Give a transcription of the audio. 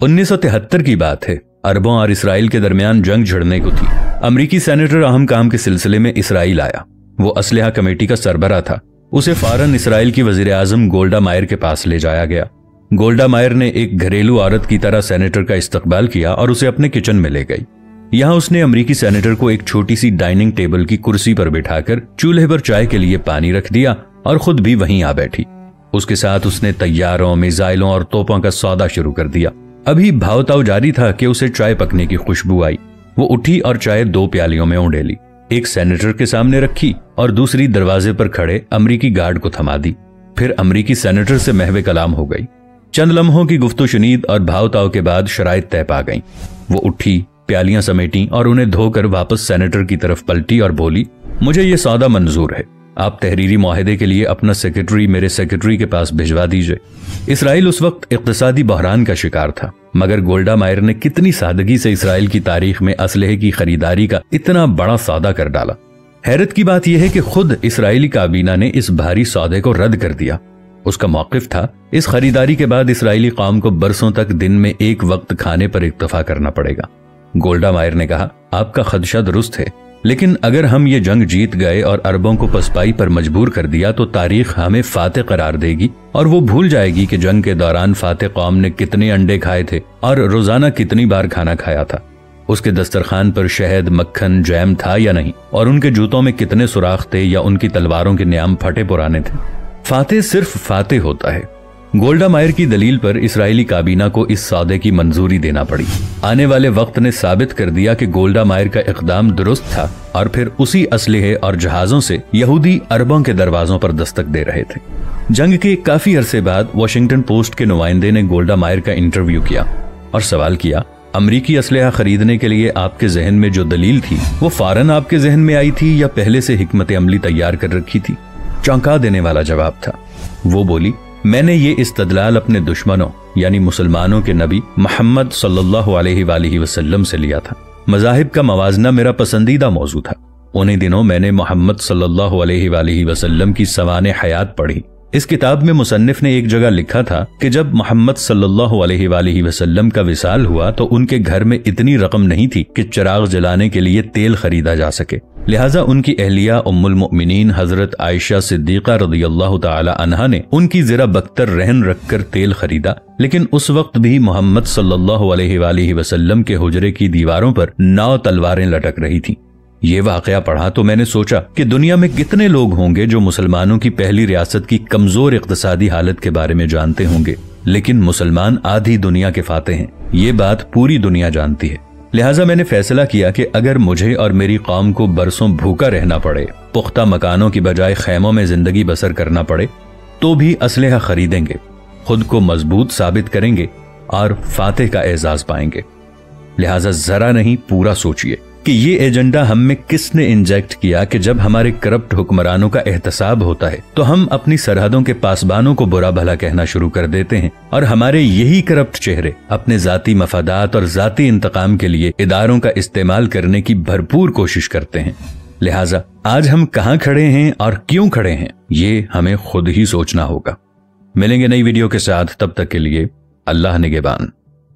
1973 की बात है। अरबों और इसराइल के दरमियान जंग छिड़ने को थी। अमरीकी सेनेटर अहम काम के सिलसिले में इसराइल आया। वो असलहा कमेटी का सरबराह था। उसे फौरन इसराइल की वजीर आजम गोल्डा मायर के पास ले जाया गया। गोल्डा मायर ने एक घरेलू औरत की तरह सेनेटर का इस्तकबाल किया और उसे अपने किचन में ले गई। यहाँ उसने अमरीकी सेनेटर को एक छोटी सी डाइनिंग टेबल की कुर्सी पर बिठाकर चूल्हे पर चाय के लिए पानी रख दिया और खुद भी वहीं आ बैठी। उसके साथ उसने तैयारों, मिसाइलों और तोपों का सौदा शुरू कर दिया। अभी भावताव जारी था कि उसे चाय पकने की खुशबू आई। वो उठी और चाय 2 प्यालियों में उंडेली। एक सेनेटर के सामने रखी और दूसरी दरवाजे पर खड़े अमरीकी गार्ड को थमा दी। फिर अमरीकी सेनेटर से महवे कलाम हो गई। चंद लम्हों की गुफ्तगू-शुनीद और भावताव के बाद शराइत तय पा गईं। वो उठी, प्यालियां समेटी और उन्हें धोकर वापस सेनेटर की तरफ पलटी और बोली, मुझे ये सौदा मंजूर है। आप तहरीरी मुआहदे के लिए अपना सेक्रेटरी मेरे सेक्रेटरी के पास भिजवा दीजिए। इसराइल उस वक्त इक्तिसादी बहरान का शिकार था, मगर गोल्डा मायर ने कितनी सादगी से इसराइल की तारीख में असलहे की खरीदारी का इतना बड़ा सौदा कर डाला। हैरत की बात यह है कि खुद इसराइली काबीना ने इस भारी सौदे को रद्द कर दिया। उसका मौक़िफ़ था, इस खरीदारी के बाद इसराइली कौम को बरसों तक दिन में एक वक्त खाने पर इक्तफा करना पड़ेगा। गोल्डा मायर ने कहा, आपका खदशा दुरुस्त है, लेकिन अगर हम ये जंग जीत गए और अरबों को पसपाई पर मजबूर कर दिया तो तारीख हमें फातेह करार देगी और वो भूल जाएगी कि जंग के दौरान फातेह कौम ने कितने अंडे खाए थे और रोजाना कितनी बार खाना खाया था। उसके दस्तरखान पर शहद, मक्खन, जैम था या नहीं, और उनके जूतों में कितने सुराख थे या उनकी तलवारों के न्याम फटे पुराने थे। फातेह सिर्फ फातेह होता है। गोल्डा मायर की दलील पर इसराइली काबीना को इस सौदे की मंजूरी देना पड़ी। आने वाले वक्त ने साबित कर दिया कि गोल्डा मायर का इकदाम दुरुस्त था और फिर उसी असलहे और जहाजों से यहूदी अरबों के दरवाजों पर दस्तक दे रहे थे। जंग के काफी अरसे बाद वॉशिंगटन पोस्ट के नुमाइंदे ने गोल्डा मायर का इंटरव्यू किया और सवाल किया, अमरीकी असलहा खरीदने के लिए आपके जहन में जो दलील थी वो फौरन आपके जहन में आई थी या पहले से हिकमत अमली तैयार कर रखी थी? चौंका देने वाला जवाब था। वो बोली, मैंने ये इस्तदलाल अपने दुश्मनों यानी मुसलमानों के नबी मोहम्मद सल्लल्लाहु अलैहि वसल्लम से लिया था। मज़ाहिब का मवाजना मेरा पसंदीदा मौजू था। उन्हीं दिनों मैंने मोहम्मद सल्लल्लाहु अलैहि वसल्लम की सवाने हयात पढ़ी। इस किताब में मुसन्निफ ने एक जगह लिखा था कि जब मोहम्मद सल्लल्लाहु अलैहि वसल्लम का विसाल हुआ तो उनके घर में इतनी रकम नहीं थी कि चिराग जलाने के लिए तेल खरीदा जा सके। लिहाजा उनकी अहलिया उम्मुल मुमिनीन हजरत आयशा सिद्दीका रज़ियल्लाहु ताला अन्हा ने उनकी ज़रा बख्तर रहन रखकर तेल खरीदा। लेकिन उस वक्त भी मोहम्मद सल्लल्लाहु अलैहि वसल्लम के हुजरे की दीवारों पर 9 तलवारें लटक रही थीं। ये वाकया पढ़ा तो मैंने सोचा कि दुनिया में कितने लोग होंगे जो मुसलमानों की पहली रियासत की कमजोर इक्तिसादी हालत के बारे में जानते होंगे, लेकिन मुसलमान आधी दुनिया के फाते हैं। ये बात पूरी दुनिया जानती है। लिहाजा मैंने फैसला किया कि अगर मुझे और मेरी कौम को बरसों भूखा रहना पड़े, पुख्ता मकानों की बजाय खैमों में जिंदगी बसर करना पड़े, तो भी असलहा खरीदेंगे, खुद को मजबूत साबित करेंगे और फातेह का एजाज पाएंगे। लिहाजा जरा नहीं पूरा सोचिए कि ये एजेंडा हम में किसने इंजेक्ट किया कि जब हमारे करप्ट हुक्मरानों का एहतसाब होता है तो हम अपनी सरहदों के पासबानों को बुरा भला कहना शुरू कर देते हैं और हमारे यही करप्ट चेहरे अपने जाती मफादात और जाती इंतकाम के लिए इदारों का इस्तेमाल करने की भरपूर कोशिश करते हैं। लिहाजा आज हम कहाँ खड़े हैं और क्यों खड़े हैं, ये हमें खुद ही सोचना होगा। मिलेंगे नई वीडियो के साथ, तब तक के लिए अल्लाह निगहबान।